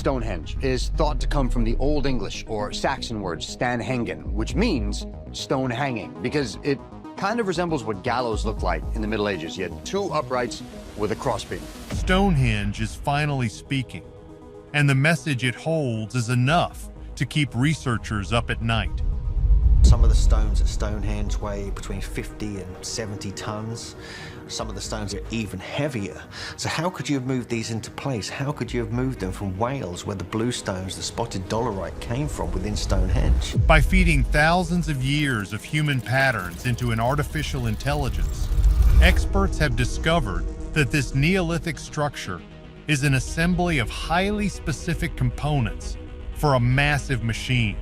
Stonehenge is thought to come from the Old English or Saxon word Stanhengen, which means stone hanging, because it kind of resembles what gallows looked like in the Middle Ages. You had two uprights with a crossbeam. Stonehenge is finally speaking, and the message it holds is enough to keep researchers up at night. Some of the stones at Stonehenge weigh between 50 and 70 tons. Some of the stones are even heavier. So how could you have moved these into place? How could you have moved them from Wales, where the blue stones, the spotted dolerite, came from within Stonehenge? By feeding thousands of years of human patterns into an artificial intelligence, experts have discovered that this Neolithic structure is an assembly of highly specific components for a massive machine.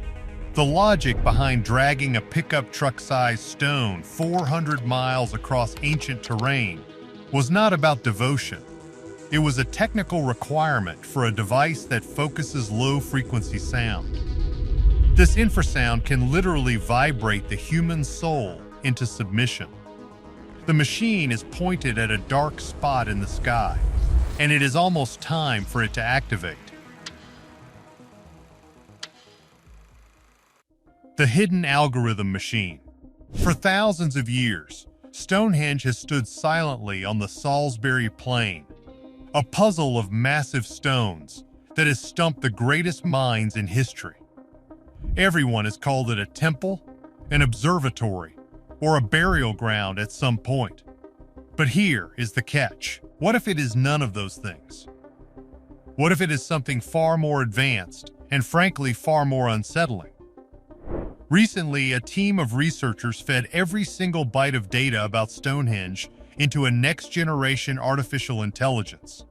The logic behind dragging a pickup truck-sized stone 400 miles across ancient terrain was not about devotion. It was a technical requirement for a device that focuses low-frequency sound. This infrasound can literally vibrate the human soul into submission. The machine is pointed at a dark spot in the sky, and it is almost time for it to activate. The hidden algorithm machine. For thousands of years, Stonehenge has stood silently on the Salisbury Plain, a puzzle of massive stones that has stumped the greatest minds in history. Everyone has called it a temple, an observatory, or a burial ground at some point. But here is the catch. What if it is none of those things? What if it is something far more advanced and, frankly, far more unsettling? Recently, a team of researchers fed every single byte of data about Stonehenge into a next-generation artificial intelligence.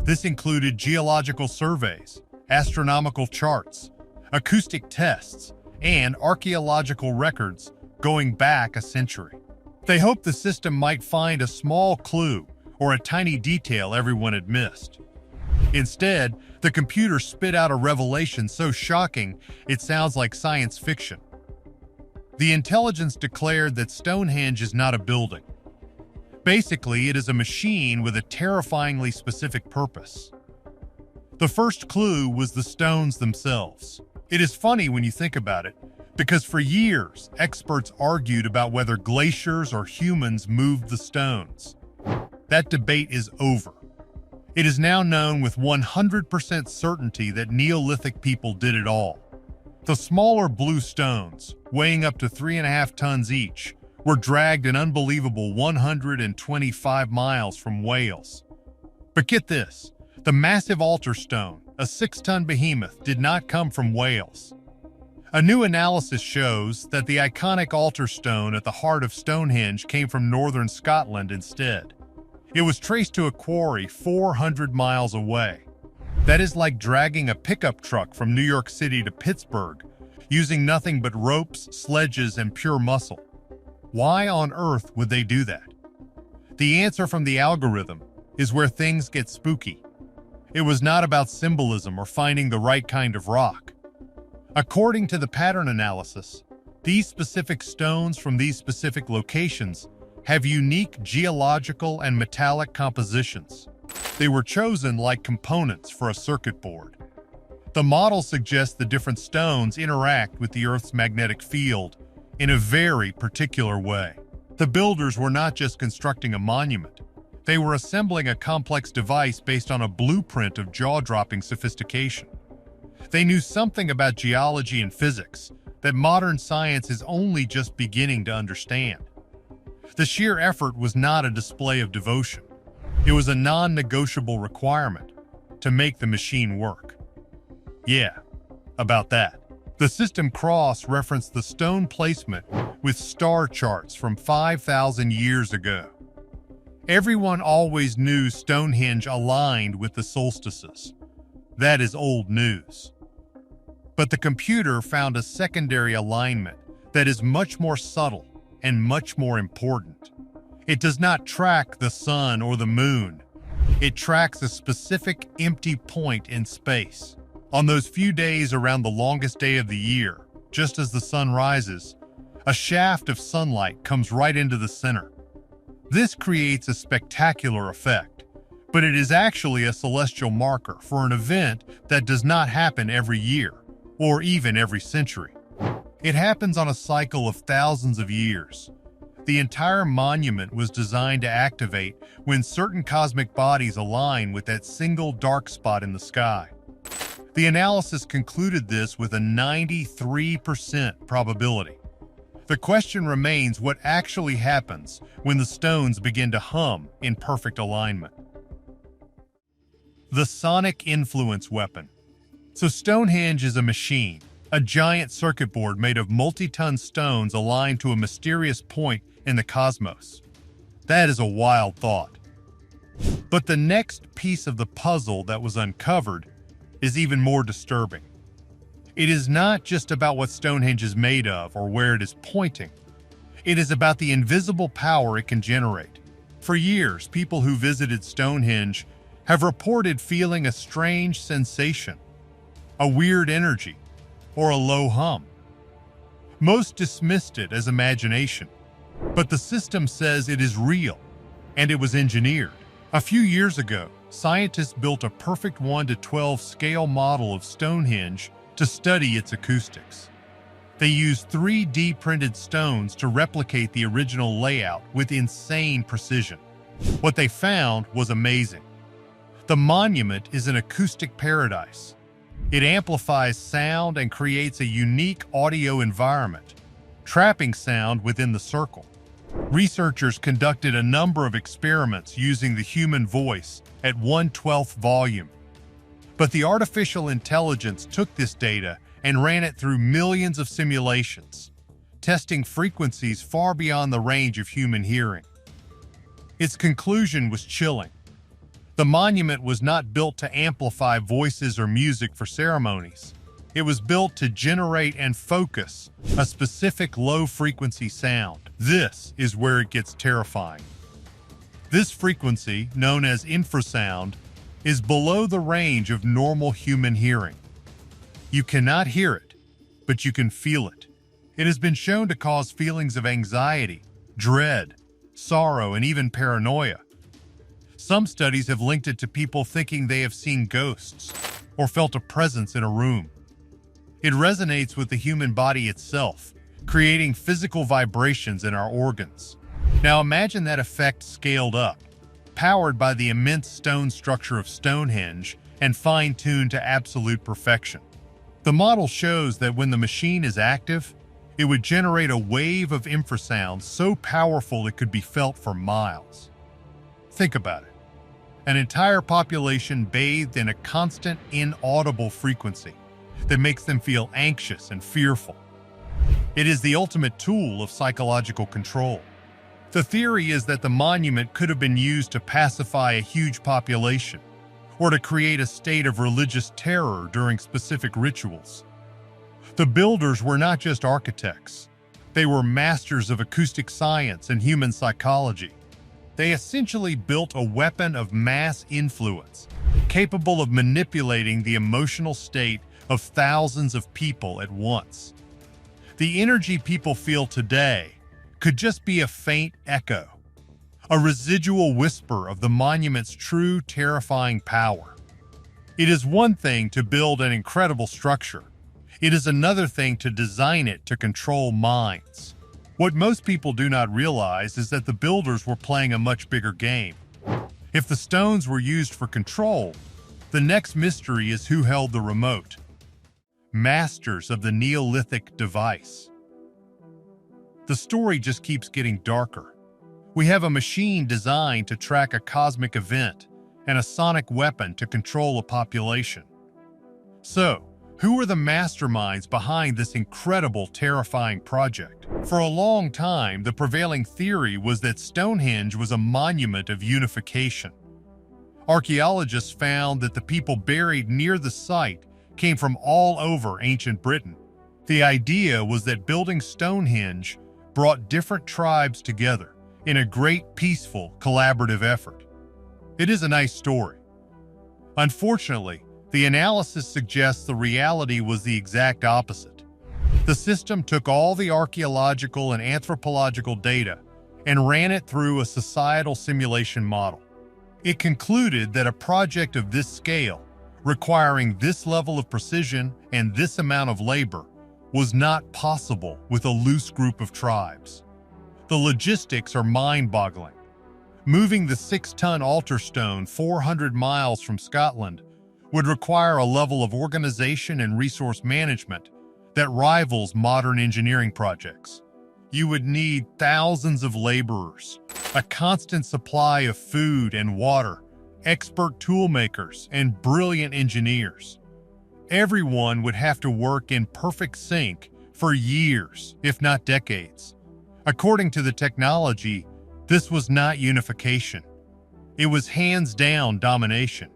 This included geological surveys, astronomical charts, acoustic tests, and archaeological records going back a century. They hoped the system might find a small clue or a tiny detail everyone had missed. Instead, the computer spit out a revelation so shocking it sounds like science fiction. The intelligence declared that Stonehenge is not a building. Basically, it is a machine with a terrifyingly specific purpose. The first clue was the stones themselves. It is funny when you think about it, because for years, experts argued about whether glaciers or humans moved the stones. That debate is over. It is now known with 100% certainty that Neolithic people did it all. The smaller blue stones, weighing up to 3.5 tons each, were dragged an unbelievable 125 miles from Wales. But get this, the massive altar stone, a 6-ton behemoth, did not come from Wales. A new analysis shows that the iconic altar stone at the heart of Stonehenge came from northern Scotland instead. It was traced to a quarry 400 miles away. That is like dragging a pickup truck from New York City to Pittsburgh, using nothing but ropes, sledges, and pure muscle. Why on earth would they do that? The answer from the algorithm is where things get spooky. It was not about symbolism or finding the right kind of rock. According to the pattern analysis, these specific stones from these specific locations have unique geological and metallic compositions. They were chosen like components for a circuit board. The model suggests the different stones interact with the Earth's magnetic field in a very particular way. The builders were not just constructing a monument. They were assembling a complex device based on a blueprint of jaw-dropping sophistication. They knew something about geology and physics that modern science is only just beginning to understand. The sheer effort was not a display of devotion. It was a non-negotiable requirement to make the machine work. Yeah, about that. The system cross-referenced the stone placement with star charts from 5,000 years ago. Everyone always knew Stonehenge aligned with the solstices. That is old news. But the computer found a secondary alignment that is much more subtle and much more important. It does not track the sun or the moon. It tracks a specific empty point in space. On those few days around the longest day of the year, just as the sun rises, a shaft of sunlight comes right into the center. This creates a spectacular effect, but it is actually a celestial marker for an event that does not happen every year, or even every century. It happens on a cycle of thousands of years. The entire monument was designed to activate when certain cosmic bodies align with that single dark spot in the sky. The analysis concluded this with a 93% probability. The question remains what actually happens when the stones begin to hum in perfect alignment. The sonic influence weapon. So Stonehenge is a machine, a giant circuit board made of multi-ton stones aligned to a mysterious point in the cosmos. That is a wild thought. But the next piece of the puzzle that was uncovered is even more disturbing. It is not just about what Stonehenge is made of or where it is pointing. It is about the invisible power it can generate. For years, people who visited Stonehenge have reported feeling a strange sensation, a weird energy, or a low hum. Most dismissed it as imagination, but the system says it is real, and it was engineered. A few years ago, scientists built a perfect 1:12 scale model of Stonehenge to study its acoustics. They used 3D printed stones to replicate the original layout with insane precision. What they found was amazing. The monument is an acoustic paradise. It amplifies sound and creates a unique audio environment, trapping sound within the circle. Researchers conducted a number of experiments using the human voice at 1/12 volume. But the artificial intelligence took this data and ran it through millions of simulations, testing frequencies far beyond the range of human hearing. Its conclusion was chilling. The monument was not built to amplify voices or music for ceremonies. It was built to generate and focus a specific low-frequency sound. This is where it gets terrifying. This frequency, known as infrasound, is below the range of normal human hearing. You cannot hear it, but you can feel it. It has been shown to cause feelings of anxiety, dread, sorrow, and even paranoia. Some studies have linked it to people thinking they have seen ghosts or felt a presence in a room. It resonates with the human body itself, creating physical vibrations in our organs. Now imagine that effect scaled up, powered by the immense stone structure of Stonehenge and fine-tuned to absolute perfection. The model shows that when the machine is active, it would generate a wave of infrasound so powerful it could be felt for miles. Think about it. An entire population bathed in a constant, inaudible frequency that makes them feel anxious and fearful. It is the ultimate tool of psychological control. The theory is that the monument could have been used to pacify a huge population or to create a state of religious terror during specific rituals. The builders were not just architects. They were masters of acoustic science and human psychology. They essentially built a weapon of mass influence, capable of manipulating the emotional state of thousands of people at once. The energy people feel today could just be a faint echo, a residual whisper of the monument's true terrifying power. It is one thing to build an incredible structure. It is another thing to design it to control minds. What most people do not realize is that the builders were playing a much bigger game. If the stones were used for control, the next mystery is who held the remote. Masters of the Neolithic device. The story just keeps getting darker. We have a machine designed to track a cosmic event and a sonic weapon to control a population. So, who are the masterminds behind this incredible, terrifying project? For a long time, the prevailing theory was that Stonehenge was a monument of unification. Archaeologists found that the people buried near the site came from all over ancient Britain. The idea was that building Stonehenge brought different tribes together in a great, peaceful, collaborative effort. It is a nice story. Unfortunately, the analysis suggests the reality was the exact opposite. The system took all the archaeological and anthropological data and ran it through a societal simulation model. It concluded that a project of this scale, requiring this level of precision and this amount of labor, was not possible with a loose group of tribes. The logistics are mind-boggling. Moving the 6-ton altar stone 400 miles from Scotland would require a level of organization and resource management that rivals modern engineering projects. You would need thousands of laborers, a constant supply of food and water, expert toolmakers, and brilliant engineers. Everyone would have to work in perfect sync for years, if not decades. According to the technology, this was not unification. It was hands-down domination.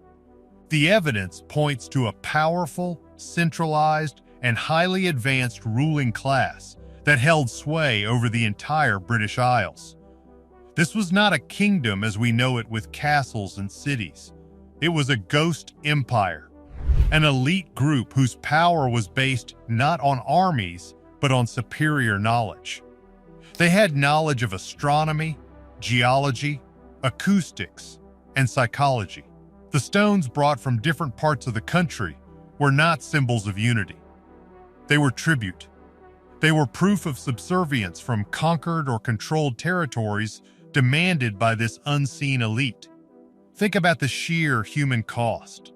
The evidence points to a powerful, centralized, and highly advanced ruling class that held sway over the entire British Isles. This was not a kingdom as we know it with castles and cities. It was a ghost empire, an elite group whose power was based not on armies, but on superior knowledge. They had knowledge of astronomy, geology, acoustics, and psychology. The stones brought from different parts of the country were not symbols of unity. They were tribute. They were proof of subservience from conquered or controlled territories demanded by this unseen elite. Think about the sheer human cost.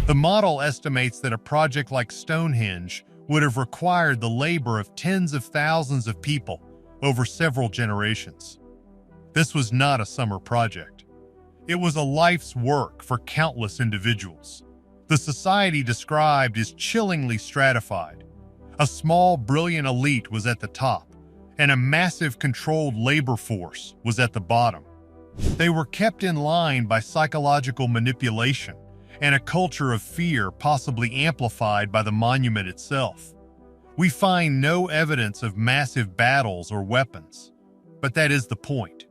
The model estimates that a project like Stonehenge would have required the labor of tens of thousands of people over several generations. This was not a summer project. It was a life's work for countless individuals. The society described is chillingly stratified. A small, brilliant elite was at the top, and a massive controlled labor force was at the bottom. They were kept in line by psychological manipulation and a culture of fear possibly amplified by the monument itself. We find no evidence of massive battles or weapons, but that is the point.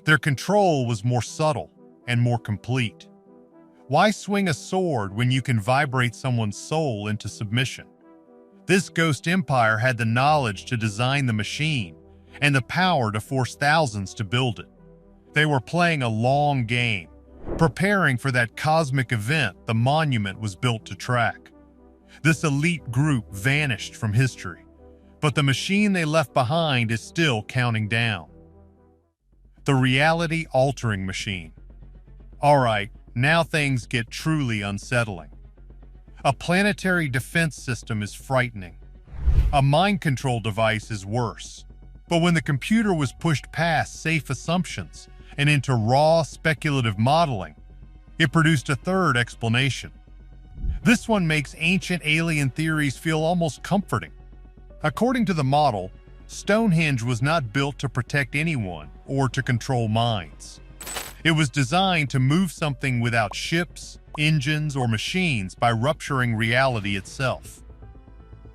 Their control was more subtle and more complete. Why swing a sword when you can vibrate someone's soul into submission? This ghost empire had the knowledge to design the machine and the power to force thousands to build it. They were playing a long game, preparing for that cosmic event the monument was built to track. This elite group vanished from history, but the machine they left behind is still counting down. The reality-altering machine. All right, now things get truly unsettling. A planetary defense system is frightening. A mind control device is worse. But when the computer was pushed past safe assumptions and into raw speculative modeling, it produced a third explanation. This one makes ancient alien theories feel almost comforting. According to the model, Stonehenge was not built to protect anyone or to control minds. It was designed to move something without ships, engines, or machines by rupturing reality itself.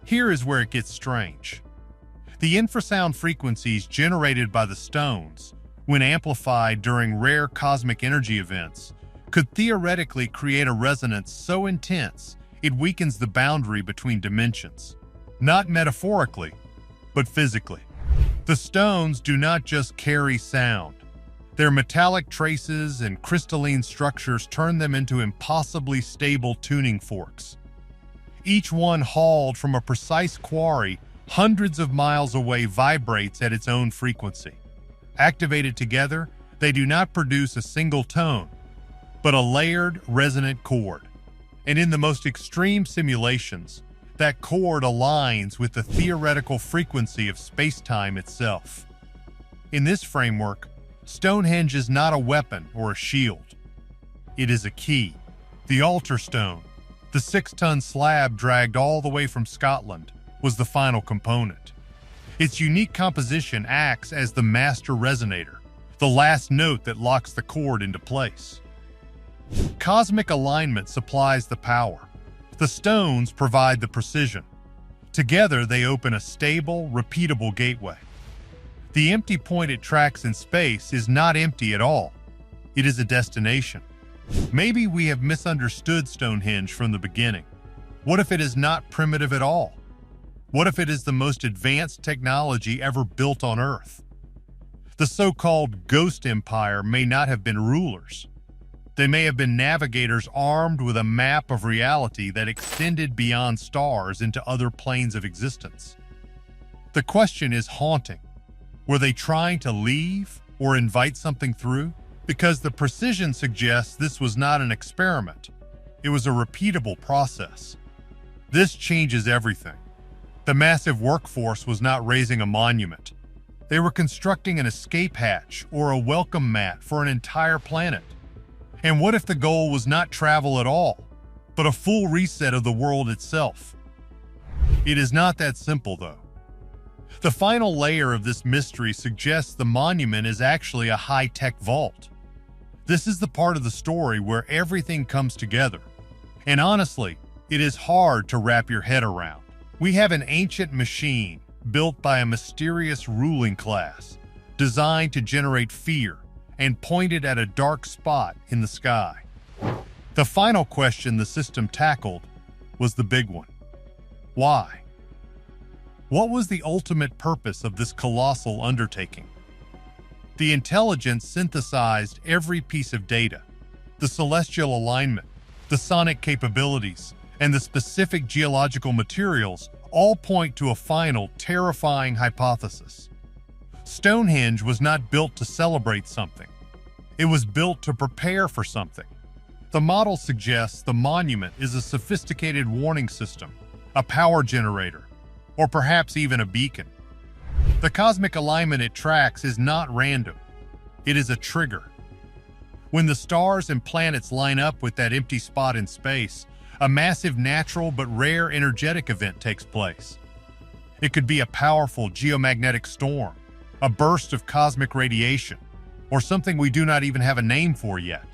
Here is where it gets strange. The infrasound frequencies generated by the stones, when amplified during rare cosmic energy events, could theoretically create a resonance so intense it weakens the boundary between dimensions. Not metaphorically, but physically. The stones do not just carry sound. Their metallic traces and crystalline structures turn them into impossibly stable tuning forks. Each one hauled from a precise quarry hundreds of miles away vibrates at its own frequency. Activated together, they do not produce a single tone, but a layered, resonant chord. And in the most extreme simulations, that chord aligns with the theoretical frequency of space-time itself. In this framework, Stonehenge is not a weapon or a shield. It is a key. The altar stone, the 6-ton slab dragged all the way from Scotland, was the final component. Its unique composition acts as the master resonator, the last note that locks the chord into place. Cosmic alignment supplies the power. The stones provide the precision. Together, they open a stable, repeatable gateway. The empty point it tracks in space is not empty at all. It is a destination. Maybe we have misunderstood Stonehenge from the beginning. What if it is not primitive at all? What if it is the most advanced technology ever built on Earth? The so-called Ghost Empire may not have been rulers. They may have been navigators armed with a map of reality that extended beyond stars into other planes of existence. The question is haunting. Were they trying to leave or invite something through? Because the precision suggests this was not an experiment. It was a repeatable process. This changes everything. The massive workforce was not raising a monument. They were constructing an escape hatch or a welcome mat for an entire planet. And what if the goal was not travel at all, but a full reset of the world itself? It is not that simple, though. The final layer of this mystery suggests the monument is actually a high-tech vault. This is the part of the story where everything comes together. And honestly, it is hard to wrap your head around. We have an ancient machine built by a mysterious ruling class, designed to generate fear and pointed at a dark spot in the sky. The final question the system tackled was the big one. Why? What was the ultimate purpose of this colossal undertaking? The intelligence synthesized every piece of data, the celestial alignment, the sonic capabilities, and the specific geological materials all point to a final, terrifying hypothesis. Stonehenge was not built to celebrate something. It was built to prepare for something. The model suggests the monument is a sophisticated warning system, a power generator, or perhaps even a beacon. The cosmic alignment it tracks is not random. It is a trigger. When the stars and planets line up with that empty spot in space, a massive natural but rare energetic event takes place. It could be a powerful geomagnetic storm, a burst of cosmic radiation, or something we do not even have a name for yet.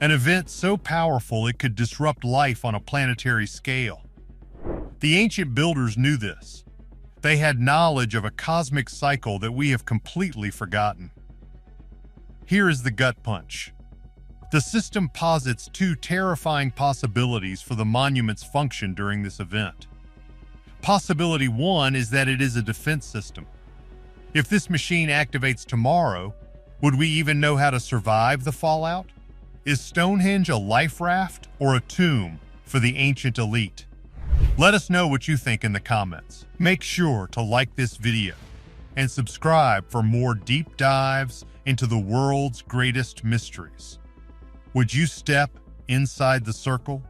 An event so powerful it could disrupt life on a planetary scale. The ancient builders knew this. They had knowledge of a cosmic cycle that we have completely forgotten. Here is the gut punch. The system posits two terrifying possibilities for the monument's function during this event. Possibility one is that it is a defense system. If this machine activates tomorrow, would we even know how to survive the fallout? Is Stonehenge a life raft or a tomb for the ancient elite? Let us know what you think in the comments. Make sure to like this video and subscribe for more deep dives into the world's greatest mysteries. Would you step inside the circle